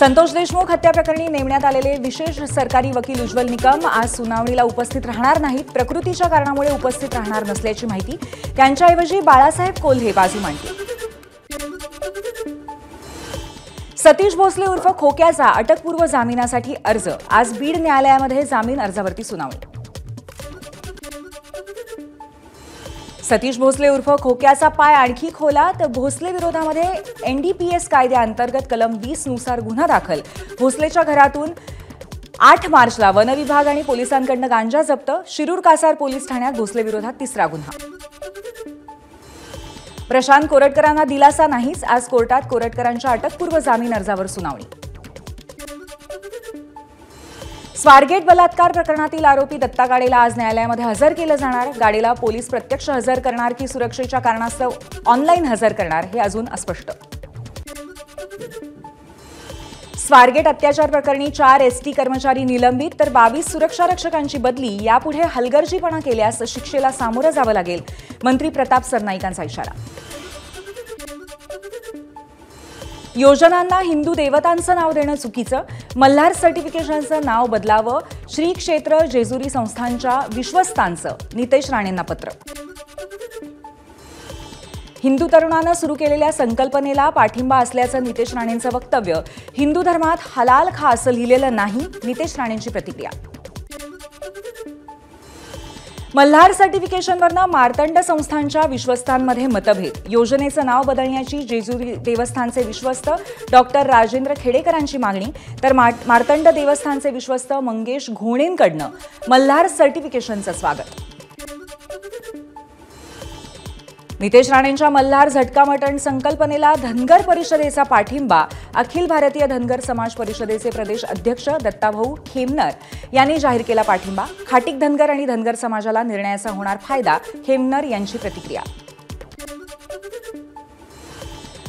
संतोष देशमुख हत्या प्रकरणी नेमण्यात आलेले विशेष सरकारी वकील उज्ज्वल निकम आज सुनावणीला उपस्थित राहणार नाहीत। प्रकृतीच्या कारणामुळे उपस्थित राहणार नसल्याची माहिती त्यांच्याऐवजी बाळासाहेब कोल्हे बाजू मांडतील। सतीश भोसले उर्फ खोक्याचा अटकपूर्व जामिनासाठी अर्ज आज बीड न्यायालयामध्ये जामीन अर्जावरती सुनावणी। सतीश भोसले उर्फ खोक्याचा पाय आणखी खोला तर भोसले विरोधामध्ये एनडीपीएस कायद्याअंतर्गत कलम 20 नुसार गुन्हा दाखल। भोसलेच्या घरातून 8 मार्चला वन विभाग आणि पोलिसांकडून गांजा जप्त। शिरूर कासार पोलीस ठाण्यात भोसले विरोधात तिसरा गुन्हा। प्रशांत कोरटकरांना दिलासा नाहीच, आज कोर्टात कोरटकरांच्या अटकपूर्व जामीन अर्जावर सुनावणी। स्वारगेट बलात्कार प्रकरणातील आरोपी दत्ता गाडेला आज न्यायालयामध्ये हजर केलं जाणार। गाडेला पोलीस प्रत्यक्ष हजर करणार की सुरक्षेच्या कारणास्तव ऑनलाईन हजर करणार हे अजून अस्पष्ट। स्वारगेट अत्याचार प्रकरणी 4 एसटी कर्मचारी निलंबित तर 22 सुरक्षारक्षकांची बदली। यापुढे हलगर्जीपणा केल्यास शिक्षेला सामोरं जावं लागेल, मंत्री प्रताप सरनाईकांचा इशारा। योजनांना हिंदू देवतांचं नाव देणं चुकीचं, मल्हार सर्टिफिकेशनचं नाव बदलावं। श्री क्षेत्र जेजुरी संस्थांच्या विश्वस्तांचं नितेश राणेंना पत्र। हिंदू तरुणानं सुरू केलेल्या संकल्पनेला पाठिंबा असल्याचं नितेश राणेंचं वक्तव्य। हिंदू धर्मात हलाल खा असं लिहिलेलं नाही, नितेश राणेंची प्रतिक्रिया। मल्हार सर्टिफिकेशनवरनं मार्तंड संस्थांच्या विश्वस्तांमध्ये मतभेद। योजनेचं नाव बदलण्याची जेजुरी देवस्थानचे विश्वस्त डॉक्टर राजेंद्र खेडेकरांची मागणी तर मार्तंड देवस्थानचे विश्वस्त मंगेश घोणेंकडनं मल्हार सर्टिफिकेशनचं स्वागत। नितेश राणेंच्या मल्हार झटका मटण संकल्पनेला धनगर परिषदेचा पाठिंबा। अखिल भारतीय धनगर समाज परिषदेचे प्रदेश अध्यक्ष दत्ताभाऊ खेमनर यांनी जाहीर केला पाठिंबा। खाटीक धनगर आणि धनगर समाजाला निर्णयाचा होणार फायदा, खेमनर यांची प्रतिक्रिया।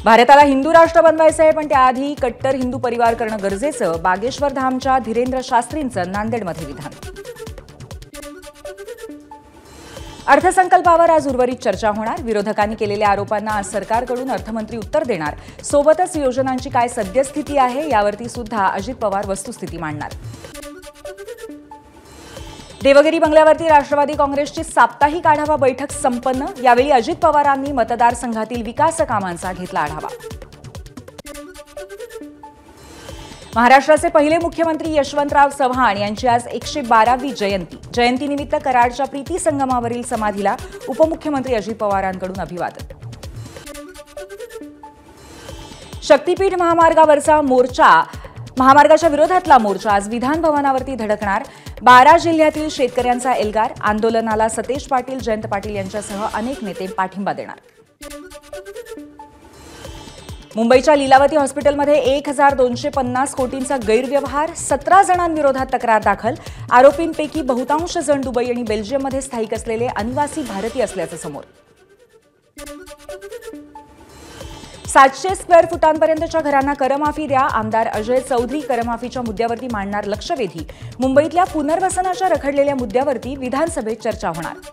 भारताला हिंदू राष्ट्र बनवायचं आहे, पण त्याआधी कट्टर हिंदू परिवार करणं गरजेचं। बागेश्वर धामच्या धीरेंद्र शास्त्रींचं नांदेडमध्ये विधान। अर्थसंकल्पावर आज उर्वरित चर्चा होणार। विरोधकांनी केलेल्या आरोपांना आज सरकारकडून अर्थमंत्री उत्तर देणार। सोबतच योजनांची काय सद्यस्थिती आहे यावरती सुद्धा अजित पवार वस्तुस्थिती मांडणार। देवगिरी बंगल्यावरती राष्ट्रवादी काँग्रेसची साप्ताहिक आढावा बैठक संपन्न। यावेळी अजित पवारांनी मतदारसंघातील विकास कामांचा घेतला आढावा। महाराष्ट्राचे पहिले मुख्यमंत्री यशवंतराव चव्हाण यांची आज 112वी जयंती। जयंतीनिमित्त कराडच्या प्रीती संगमावरील समाधीला उपमुख्यमंत्री अजित पवारांकडून अभिवादन। शक्तीपीठ महामार्गावरचा मोर्चा, महामार्गाच्या विरोधातला मोर्चा आज विधान भवनावरती धडकणार। 12 जिल्ह्यातील शेतकऱ्यांचा एल्गार। आंदोलनाला सतेज पाटील, जयंत पाटील यांच्यासह अनेक नेते पाठिंबा देणार। मुंबईच्या लीलावती हॉस्पिटलमध्ये 1250 कोटींचा गैरव्यवहार। 17 जणांविरोधात तक्रार दाखल। आरोपींपैकी बहुतांश जण दुबई आणि बेल्जियममध्ये स्थायिक असलेले अनिवासी भारतीय असल्याचं समोर। 700 स्क्वेअर फुटांपर्यंतच्या घरांना करमाफी द्या। आमदार अजय चौधरी करमाफीच्या मुद्द्यावरती मांडणार लक्षवेधी। मुंबईतल्या पुनर्वसनाच्या रखडलेल्या मुद्द्यावरती विधानसभेत चर्चा होणार।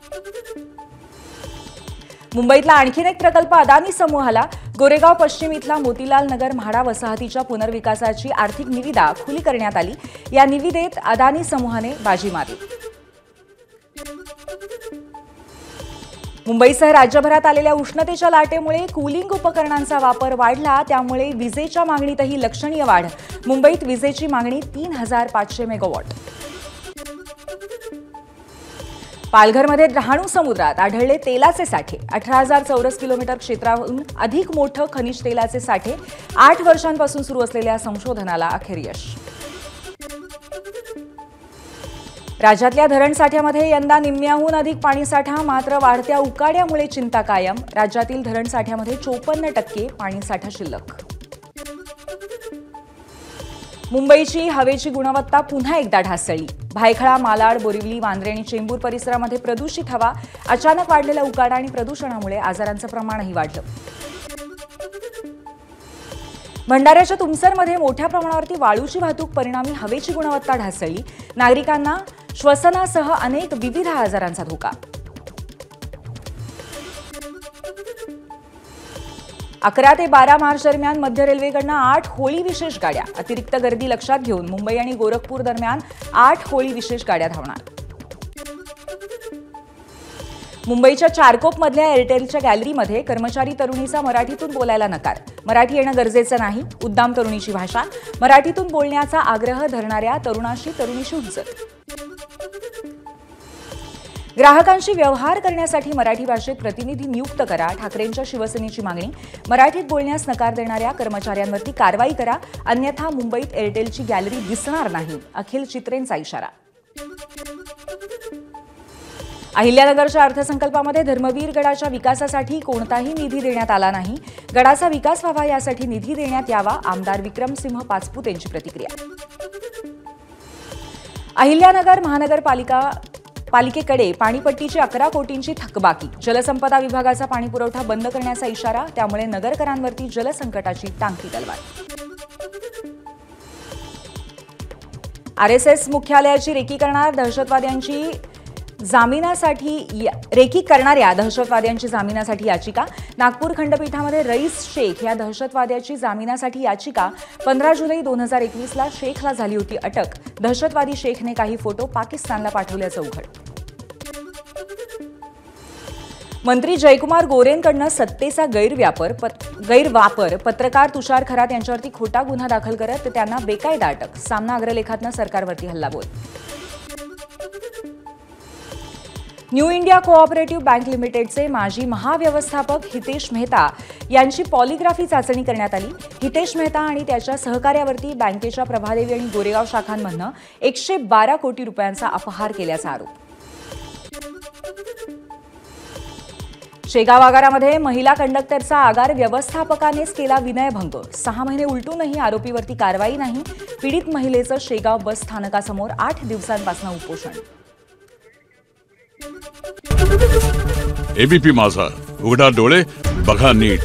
मुंबईतला आणखीन एक प्रकल्प अदानी समूहाला। गोरेगाव पश्चिम इथला मोतीलाल नगर म्हाडा वसाहतीच्या पुनर्विकासाची आर्थिक निविदा खुली करण्यात आली। या निविदेत अदानी समूहाने बाजी मारली। मुंबईसह राज्यभरात आलेल्या उष्णतेच्या लाटेमुळे कूलिंग उपकरणांचा वापर वाढला, त्यामुळे विजेच्या मागणीतही लक्षणीय वाढ। मुंबईत विजेची मागणी 3500 मेगावॉट। पालघरमध्ये डहाणू समुद्रात आढळले तेलाचे साठे। 18,000 चौरस किलोमीटर क्षेत्राहून अधिक मोठं खनिज तेलाचे साठे। 8 वर्षांपासून सुरू असलेल्या संशोधनाला अखेर यश। राज्यातल्या धरणसाठ्यामध्ये यंदा निम्म्याहून अधिक पाणीसाठा, मात्र वाढत्या उकाड्यामुळे चिंता कायम। राज्यातील धरणसाठ्यामध्ये 54% पाणीसाठा शिल्लक। मुंबईची हवेची गुणवत्ता पुन्हा एकदा ढासळली। भायखळा, मालाड, बोरिवली, वांद्रे आणि चेंबूर परिसरामध्ये प्रदूषित हवा। अचानक वाढलेला उकाडा आणि प्रदूषणामुळे आजारांचं प्रमाणही वाढलं। भंडाऱ्याच्या तुमसरमध्ये मोठ्या प्रमाणावरती वाळूची वाहतूक, परिणामी हवेची गुणवत्ता ढासळली। नागरिकांना श्वसनासह अनेक विविध आजारांचा धोका। 11 ते 12 मार्च दरम्यान मध्य रेल्वेकडनं 8 होळी विशेष गाड्या. अतिरिक्त गर्दी लक्षात घेऊन मुंबई आणि गोरखपूर दरम्यान 8 होळी विशेष गाड्या धावणार. मुंबईच्या चारकोपमधल्या एअरटेलच्या गॅलरीमध्ये कर्मचारी तरुणीचा मराठीतून बोलायला नकार. मराठी येणं गरजेचं नाही, उद्दाम तरुणीची भाषा. मराठीतून बोलण्याचा आग्रह धरणाऱ्या तरुणाशी तरुणीची हुज्जत. ग्राहकांशी व्यवहार करण्यासाठी मराठी भाषेत प्रतिनिधी नियुक्त करा. ठाकरेंच्या शिवसेनेची मागणी. मराठीत बोलण्यास नकार देणाऱ्या कर्मचाऱ्यांवरती कारवाई करा, अन्यथा मुंबईत एअरटेलची गॅलरी दिसणार नाही. अखिल चित्रेंचा इशारा. अहिल्यानगरच्या अर्थसंकल्पामध्ये धर्मवीर गडाच्या विकासासाठी कोणताही निधी देण्यात आला नाही. गडाचा विकास व्हावा यासाठी निधी देण्यात यावा. आमदार विक्रमसिंह पाचपुत यांची प्रतिक्रिया. अहिल्यानगर महानगरपालिकेकडे पाणीपट्टीची 11 कोटींची थकबाकी. जलसंपदा विभागाचा पाणीपुरवठा बंद करण्याचा इशारा. त्यामुळे नगरकरांवरती जलसंकटाची टांगती तलवार. आरएसएस मुख्यालयाची रेकी करणाऱ्या दहशतवाद्यांची जामिनासाठी याचिका. नागपूर खंडपीठामध्ये रईस शेख या दहशतवाद्याची जामिनासाठी याचिका. 15 जुलै 2021ला शेखला झाली होती अटक. दहशतवादी शेखने काही फोटो पाकिस्तानला पाठवल्याचं उघड. मंत्री जयकुमार गोरेंकडनं सत्तेचा गैरवापर. पत्रकार तुषार खरात यांच्यावरती खोटा गुन्हा दाखल करत त्यांना बेकायदा अटक. सामना अग्रलेखातनं सरकारवरती हल्लाबोल. न्यू इंडिया कोऑपरेटिव्ह बँक लिमिटेडचे माजी महाव्यवस्थापक हितेश मेहता यांची पॉलिग्राफी चाचणी करण्यात आली. हितेश मेहता आणि त्याच्या सहकार्यावरती बँकेच्या प्रभादेवी आणि गोरेगाव शाखांमधनं 112 कोटी रुपयांचा अपहार केल्याचा आरोप. शेगाव आगारामध्ये महिला कंडक्टरचा आगार व्यवस्थापकानेच केला विनयभंग. 6 महिने उलटूनही आरोपीवरती कारवाई नाही. पीडित महिलेचं शेगाव बस स्थानकासमोर 8 दिवसांपासून उपोषण. एबीपी माझा, उघडा डोळे बघा नीट.